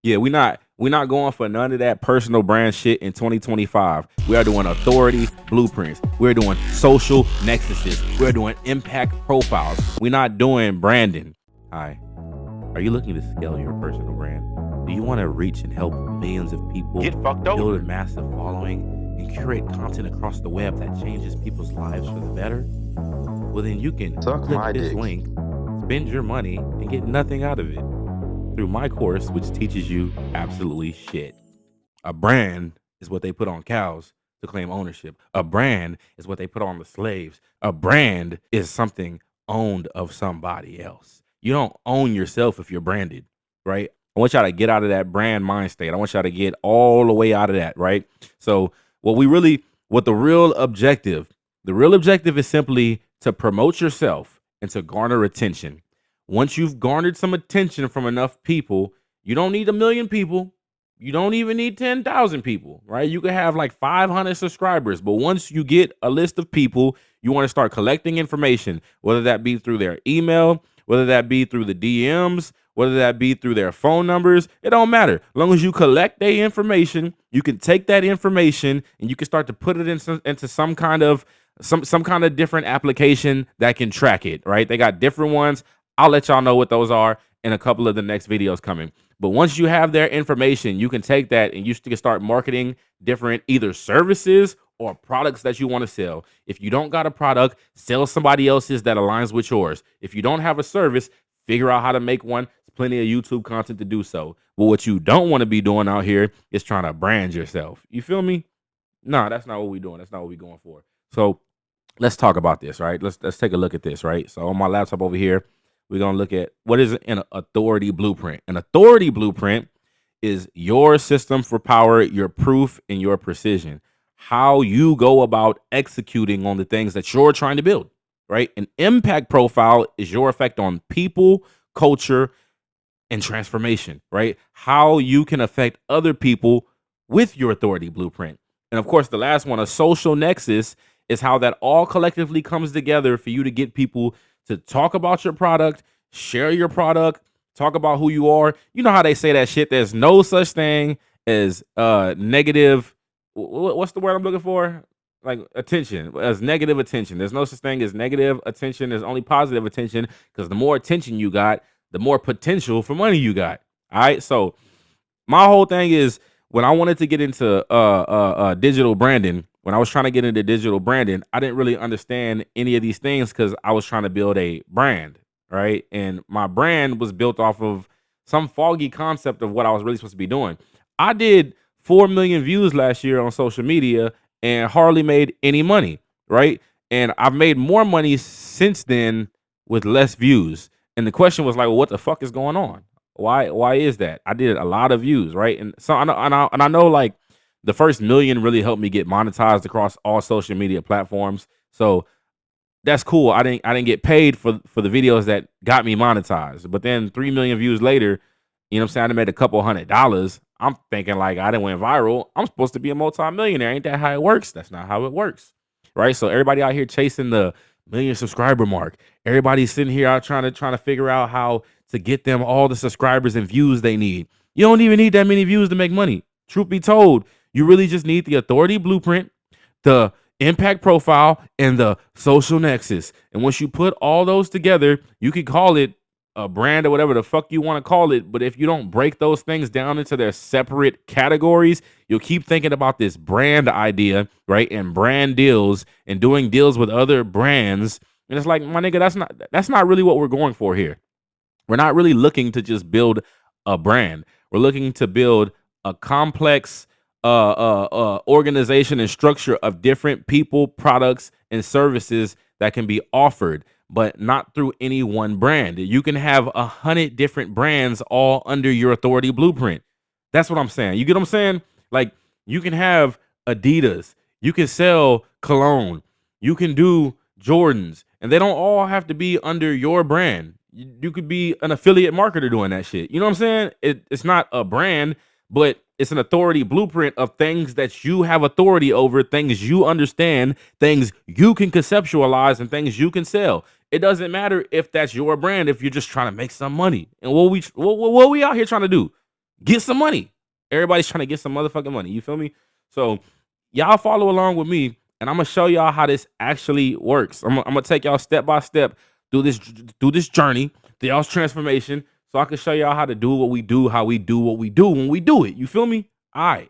Yeah, we not going for none of that personal brand shit in 2025. We are doing authority blueprints. We're doing social nexuses. We're doing impact profiles. We're not doing branding. Hi. Are you looking to scale your personal brand? Do you want to reach and help millions of people Get fucked build over. a massive following and curate content across the web that changes people's lives for the better? Well, then you can Suck click my this dick. link, spend your money, and get nothing out of it through my course, which teaches you absolutely shit. A brand is what they put on cows to claim ownership. A brand is what they put on the slaves. A brand is something owned of somebody else. You don't own yourself if you're branded, right? I want y'all to get out of that brand mind state. I want y'all to get all the way out of that, right? So, what the real objective is simply to promote yourself and to garner attention. Once you've garnered some attention from enough people, you don't need a million people. You don't even need 10,000 people, right? You could have like 500 subscribers, but once you get a list of people, you want to start collecting information, whether that be through their email, whether that be through the DMs, whether that be through their phone numbers. It don't matter. As long as you collect their information, you can take that information and you can start to put it into some kind of different application that can track it, right? They got different ones. I'll let y'all know what those are in a couple of the next videos coming. But once you have their information, you can take that and you can start marketing different either services or products that you want to sell. If you don't got a product, sell somebody else's that aligns with yours. If you don't have a service, figure out how to make one. There's plenty of YouTube content to do so. But what you don't want to be doing out here is trying to brand yourself. You feel me? No, that's not what we're doing. That's not what we're going for. So let's talk about this, right? Let's take a look at this, right? So on my laptop over here, we're going to look at what is an authority blueprint. An authority blueprint is your system for power, your proof, and your precision. How you go about executing on the things that you're trying to build, right? An impact profile is your effect on people, culture, and transformation, right? How you can affect other people with your authority blueprint. And of course, the last one, a social nexus, is how that all collectively comes together for you to get people to talk about your product, share your product, talk about who you are. You know how they say that shit. There's no such thing as negative. What's the word I'm looking for? Like attention, as negative attention. There's no such thing as negative attention. There's only positive attention, because the more attention you got, the more potential for money you got. All right. So my whole thing is, when I wanted to get into digital branding, when I was trying to get into digital branding, I didn't really understand any of these things because I was trying to build a brand, right? And my brand was built off of some foggy concept of what I was really supposed to be doing. I did 4 million views last year on social media and hardly made any money, right? And I've made more money since then with less views. And the question was like, well, what the fuck is going on? Why is that? I did a lot of views, right? And so I know like the first million really helped me get monetized across all social media platforms. So that's cool. I didn't get paid for the videos that got me monetized. But then 3 million views later, you know what I'm saying, I made a couple $100. I'm thinking like I didn't went viral. I'm supposed to be a multi-millionaire. Ain't that how it works? That's not how it works. Right? So everybody out here chasing the million subscriber mark. Everybody's sitting here out trying to figure out how to get them all the subscribers and views they need. You don't even need that many views to make money. Truth be told, you really just need the authority blueprint, the impact profile, and the social nexus. And once you put all those together, you can call it a brand or whatever the fuck you want to call it. But if you don't break those things down into their separate categories, you'll keep thinking about this brand idea, right? And brand deals and doing deals with other brands. And it's like, my nigga, that's not really what we're going for here. We're not really looking to just build a brand. We're looking to build a complex organization and structure of different people, products, and services that can be offered, but not through any one brand. You can have 100 different brands all under your authority blueprint. That's what I'm saying. You get what I'm saying? Like, you can have Adidas, you can sell cologne, you can do Jordans, and they don't all have to be under your brand. You could be an affiliate marketer doing that shit. You know what I'm saying? It's not a brand, but it's an authority blueprint of things that you have authority over, things you understand, things you can conceptualize, and things you can sell. It doesn't matter if that's your brand if you're just trying to make some money. And what we out here trying to do? Get some money. Everybody's trying to get some motherfucking money. You feel me? So y'all follow along with me, and I'm gonna show y'all how this actually works. I'm gonna take y'all step by step through this journey, the y'all's transformation, so I can show y'all how to do what we do, how we do what we do when we do it. You feel me? All right.